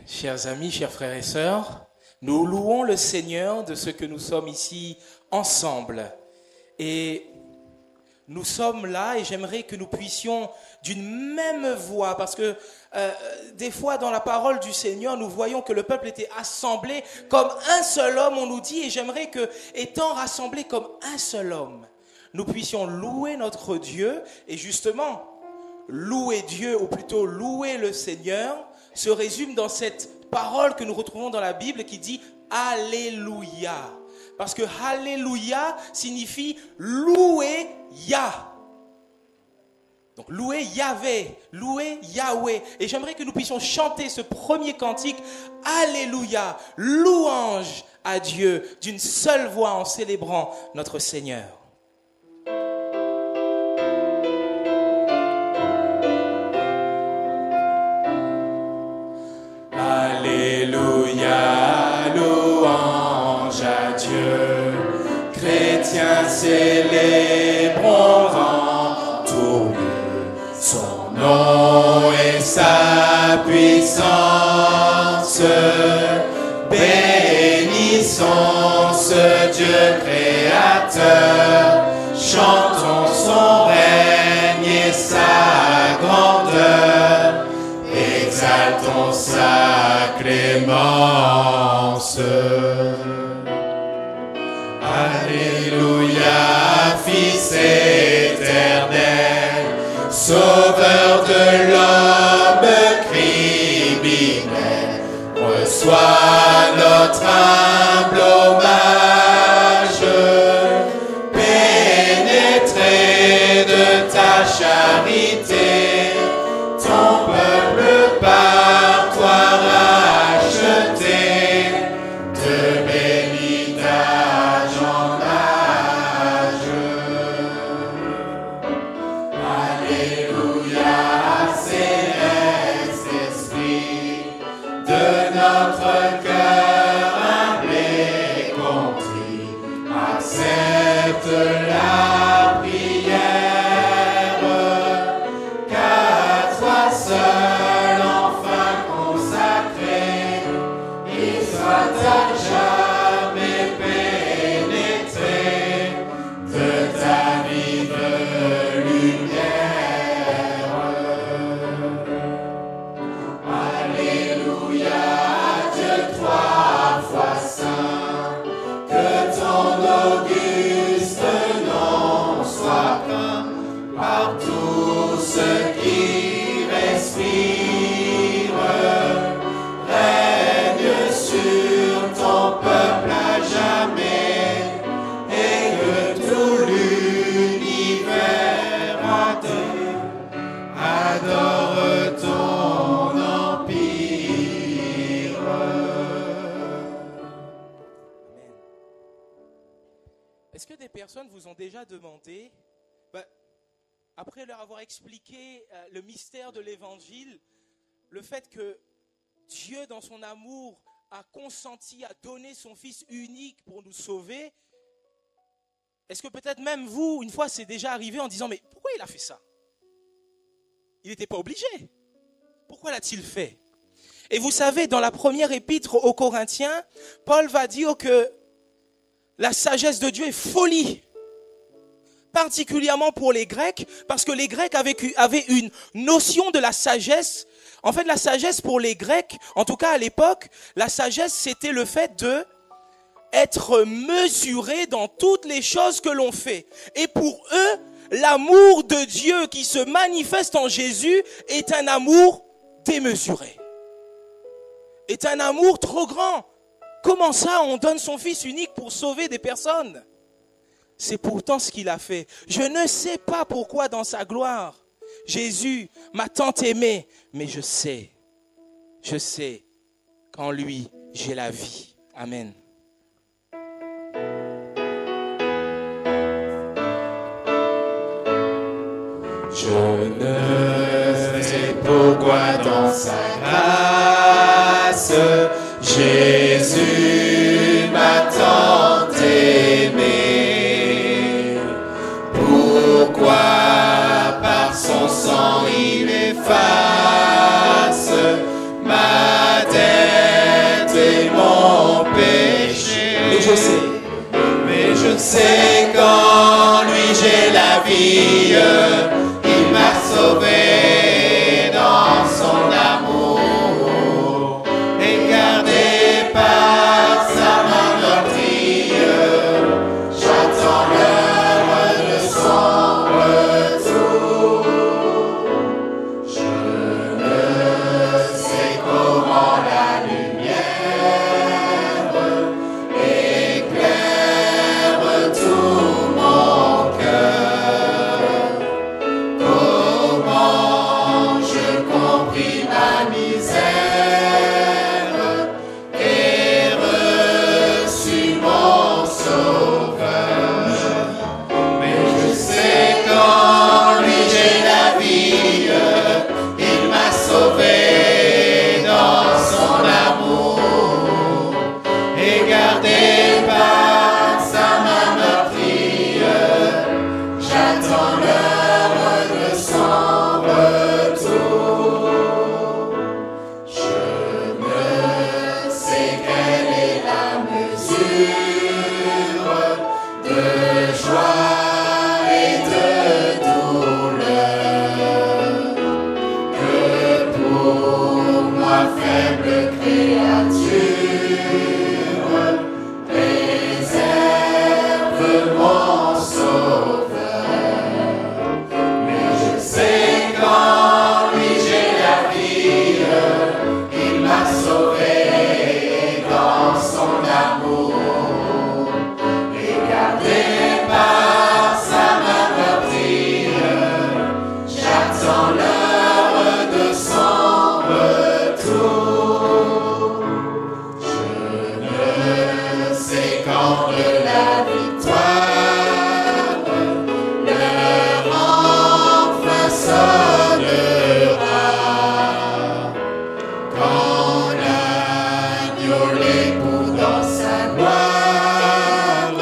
Chers amis, chers frères et sœurs, nous louons le Seigneur de ce que nous sommes ici ensemble. Et nous sommes là et j'aimerais que nous puissions d'une même voix, parce que des fois dans la parole du Seigneur, nous voyons que le peuple était assemblé comme un seul homme, on nous dit, et j'aimerais que, étant rassemblés comme un seul homme, nous puissions louer notre Dieu. Et justement, louer Dieu, ou plutôt louer le Seigneur, se résume dans cette parole que nous retrouvons dans la Bible qui dit « Alléluia ». Parce que « Alléluia » signifie « louer Yah ». Donc louer Yahvé, louer Yahweh. Et j'aimerais que nous puissions chanter ce premier cantique « Alléluia », louange à Dieu, d'une seule voix en célébrant notre Seigneur. Alléluia, louange à Dieu, chrétiens célébrons en tout lieu son nom et sa puissance. Bénissons ce Dieu créateur, chantons son règne et sa grandeur, exaltons sa clémence. Alléluia, Fils éternel, Sauveur de l'homme criminel, reçois notre humble hommage, pénétré de ta charité, ton peuple par toi racheté, te bénit d'âge en âge. Alléluia, céleste esprit, de notre cœur humble et contrit, accepte la prière qu'à toi seul enfin consacré, il soit à jamais pénétré de ta vive lumière. Alléluia, Dieu trois fois saint, que ton auguste nom soit peint par tous ceux qui respirent. Règne sur ton peuple à jamais, et que tout l'univers entier adore ton empire. Amen. Est-ce que des personnes vous ont déjà demandé, après leur avoir expliqué le mystère de l'évangile, le fait que Dieu, dans son amour, a consenti à donner son Fils unique pour nous sauver, est-ce que peut-être même vous, une fois, c'est déjà arrivé en disant « Mais pourquoi il a fait ça? Il n'était pas obligé. Pourquoi l'a-t-il fait ?» Et vous savez, dans la première épître aux Corinthiens, Paul va dire que la sagesse de Dieu est folie, particulièrement pour les Grecs, parce que les Grecs avaient une notion de la sagesse. En fait, la sagesse pour les Grecs, en tout cas à l'époque, la sagesse, c'était le fait de être mesuré dans toutes les choses que l'on fait. Et pour eux, l'amour de Dieu qui se manifeste en Jésus est un amour démesuré. Est un amour trop grand. Comment ça, on donne son Fils unique pour sauver des personnes? C'est pourtant ce qu'il a fait. Je ne sais pas pourquoi dans sa gloire, Jésus m'a tant aimé, mais je sais qu'en lui, j'ai la vie. Amen. Je ne sais pourquoi dans sa grâce, Jésus m'a tant aimé. Pourquoi par son sang il efface ma dette. je sais. Mais je sais qu'en lui j'ai la vie. Il m'a sauvé dans son amour et gardé par sa main meurtrie. J'attends l'heure de son retour. Je ne sais comment la lumière éclaire tout mon cœur. Comment je compris ma misère et reçu mon sauveur. Mais je sais qu'en lui j'ai la vie. Il m'a sauvé dans son amour et gardé par sa main meurtrie. J'attends l'heure de son retour. Je ne sais quelle est la mesure de joie et de douleur que pour moi faible créature préserve mon sauveur. Mais je sais qu'en lui j'ai la vie. Il m'a sauvé dans son amour et gardé par sa main meurtrie. J'attends l'heure de son retour. Je ne sais quand de la victoire l'heure enfin sonnera. Quand l'agneau l'époux dans sa gloire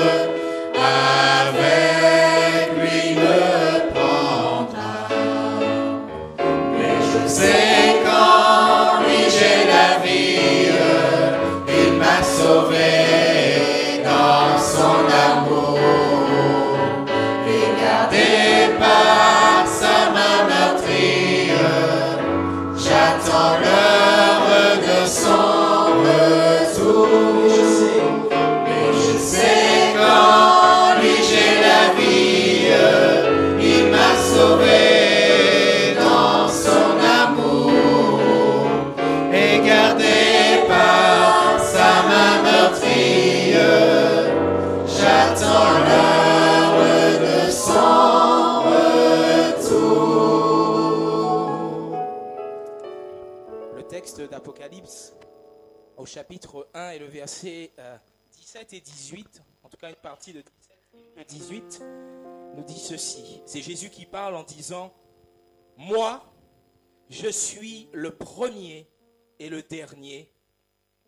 avec lui me prendra. Mais je sais qu'en lui j'ai la vie. Il m'a sauvé dans son amour et gardé par sa main meurtrie. J'attends l'heure de son retour. Mais je sais qu'en lui j'ai la vie. Il m'a sauvé dans son amour et gardé par sa main meurtrie. J'attends l'heure de son retour. Le texte d'Apocalypse au chapitre 1 et le verset 17 et 18, en tout cas une partie de 17 et 18, nous dit ceci. C'est Jésus qui parle en disant « Moi, je suis le premier et le dernier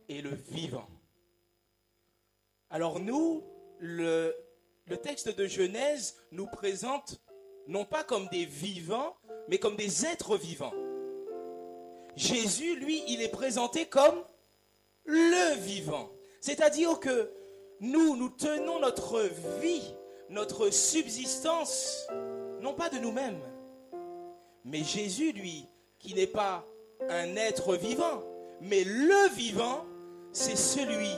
et le vivant. » Alors nous, le texte de Genèse nous présente non pas comme des vivants, mais comme des êtres vivants. Jésus, lui, il est présenté comme le vivant. C'est-à-dire que nous tenons notre vie, notre subsistance, non pas de nous-mêmes. Mais Jésus, lui, qui n'est pas un être vivant, mais le vivant, c'est celui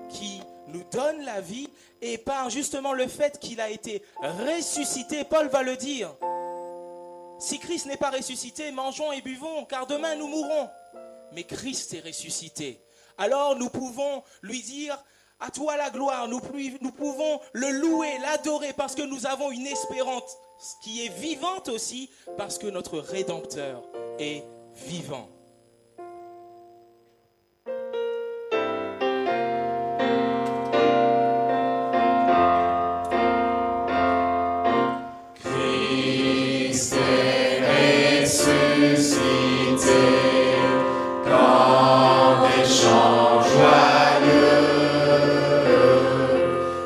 qui nous donne la vie, et par justement le fait qu'il a été ressuscité, Paul va le dire. Si Christ n'est pas ressuscité, mangeons et buvons, car demain nous mourrons. Mais Christ est ressuscité. Alors nous pouvons lui dire, à toi la gloire, nous pouvons le louer, l'adorer, parce que nous avons une espérance qui est vivante aussi, parce que notre Rédempteur est vivant. Christ est ressuscité, quand des chants joyeux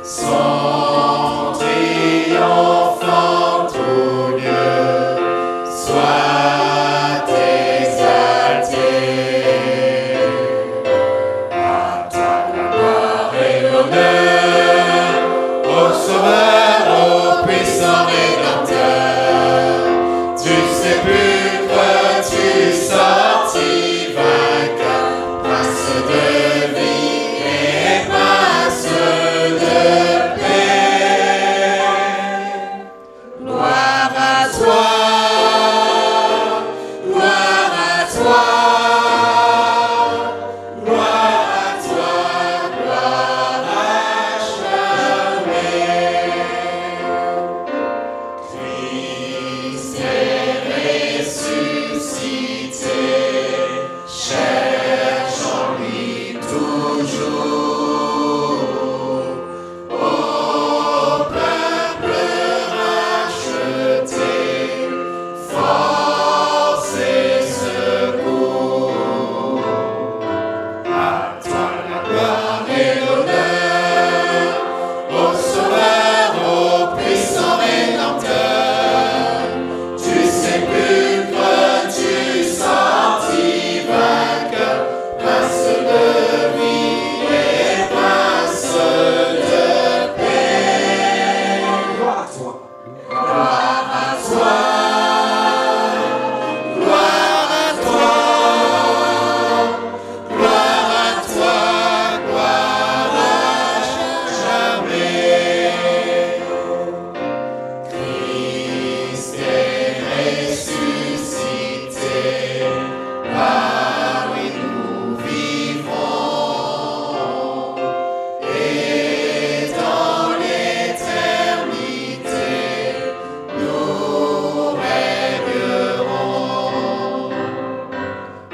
sont triomphants tout lieu, soit exalté. Sauveur, au puissant Rédempteur, du sépulcre tu sortis vainqueur, prince de vie et prince de paix. Gloire à toi, gloire à toi, gloire à toi, gloire à jamais. Christ est ressuscité, cherche en lui toujours. Ô peuple racheté, force et secours. À toi la gloire et l'honneur, ô Sauveur, ô puissant Rédempteur, du sépulcre tu sortis vainqueur, prince de vie et prince de paix. Gloire à toi, gloire à toi, gloire à toi, gloire à toi, gloire à jamais. Christ est ressuscité, par lui nous vivons, et dans l'éternité nous régnerons. À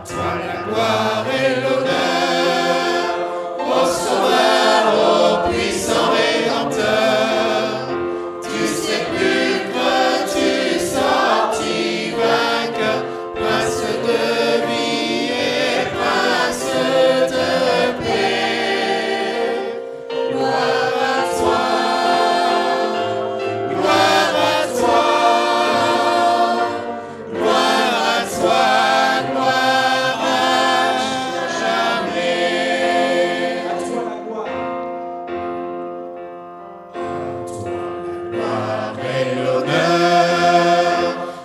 toi la gloire et l'honneur, ô Sauveur, ô puissant Rédempteur, du sépulcre tu sortis vainqueur, prince de vie et prince de paix. Gloire à toi, gloire à toi, gloire à toi, gloire à jamais. À toi la gloire. Gloire et l'honneur,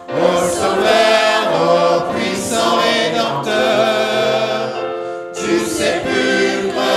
ô Sauveur, ô puissant Rédempteur, du sépulcre